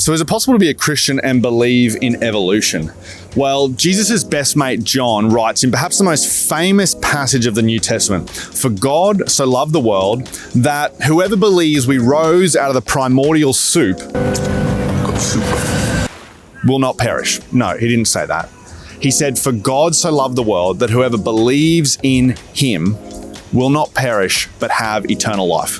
So is it possible to be a Christian and believe in evolution? Well, Jesus' best mate John writes in perhaps the most famous passage of the New Testament, "For God so loved the world that whoever believes we rose out of the primordial soup will not perish." No, he didn't say that. He said, "For God so loved the world that whoever believes in him will not perish but have eternal life."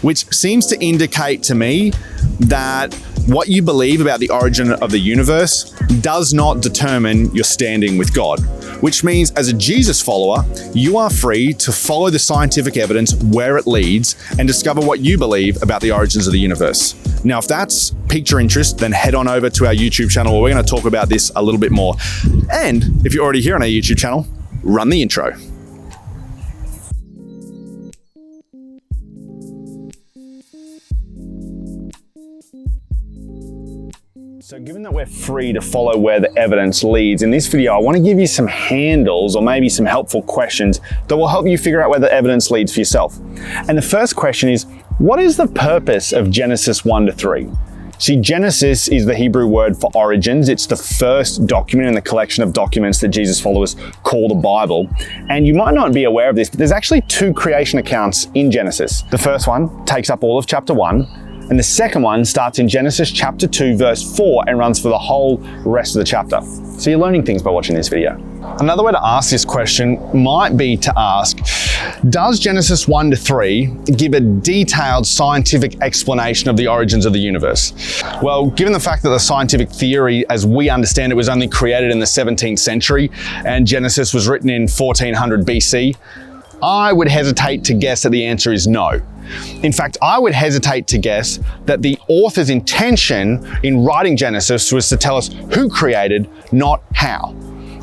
Which seems to indicate to me that what you believe about the origin of the universe does not determine your standing with God, which means as a Jesus follower, you are free to follow the scientific evidence where it leads and discover what you believe about the origins of the universe. Now, if that's piqued your interest, then head on over to our YouTube channel where we're going to talk about this a little bit more. And if you're already here on our YouTube channel, run the intro. So given that we're free to follow where the evidence leads, in this video I want to give you some handles or maybe some helpful questions that will help you figure out where the evidence leads for yourself. And the first question is, what is the purpose of Genesis 1 to 3? See, Genesis is the Hebrew word for origins. It's the first document in the collection of documents that Jesus followers call the Bible. And you might not be aware of this, but there's actually two creation accounts in Genesis. The first one takes up all of chapter 1. And the second one starts in Genesis chapter 2, verse 4 and runs for the whole rest of the chapter. So you're learning things by watching this video. Another way to ask this question might be to ask, does Genesis 1 to 3 give a detailed scientific explanation of the origins of the universe? Well, given the fact that the scientific theory, as we understand it, was only created in the 17th century and Genesis was written in 1400 BC, I would hesitate to guess that the answer is no. In fact, I would hesitate to guess that the author's intention in writing Genesis was to tell us who created, not how.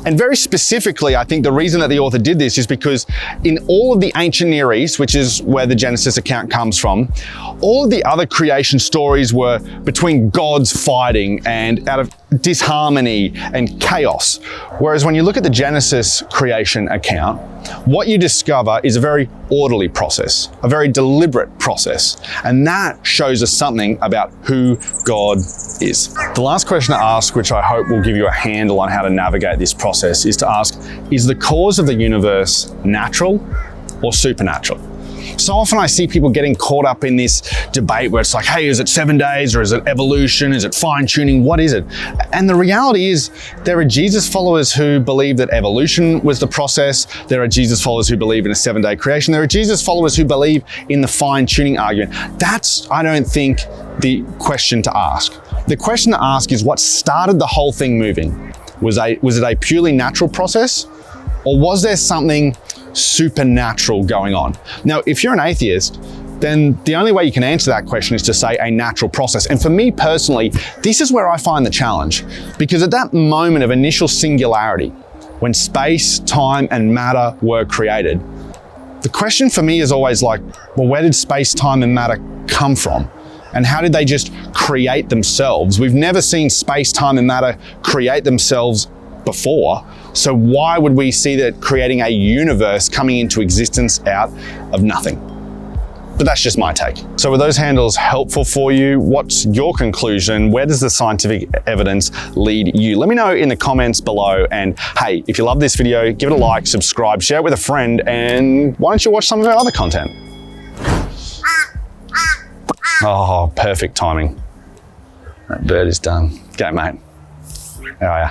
And very specifically, I think the reason that the author did this is because in all of the ancient Near East, which is where the Genesis account comes from, all of the other creation stories were between gods fighting and out of disharmony and chaos. Whereas when you look at the Genesis creation account, what you discover is a very orderly process, a very deliberate process. And that shows us something about who God is. The last question to ask, which I hope will give you a handle on how to navigate this process, is to ask, is the cause of the universe natural or supernatural? So often I see people getting caught up in this debate where it's like, hey, is it 7 days or is it evolution? Is it fine tuning? What is it? And the reality is there are Jesus followers who believe that evolution was the process. There are Jesus followers who believe in a 7-day creation. There are Jesus followers who believe in the fine tuning argument. That's, I don't think, the question to ask. The question to ask is what started the whole thing moving? Was it a purely natural process, or was there something supernatural going on? Now, if you're an atheist, then the only way you can answer that question is to say a natural process. And for me personally, this is where I find the challenge, because at that moment of initial singularity, when space, time, and matter were created, the question for me is always like, well, where did space, time, and matter come from? And how did they just create themselves? We've never seen space, time, and matter create themselves before. So why would we see that creating a universe coming into existence out of nothing? But that's just my take. So were those handles helpful for you? What's your conclusion? Where does the scientific evidence lead you? Let me know in the comments below. And hey, if you love this video, give it a like, subscribe, share it with a friend, and why don't you watch some of our other content? Oh, perfect timing. That bird is done. Go, mate. How are ya?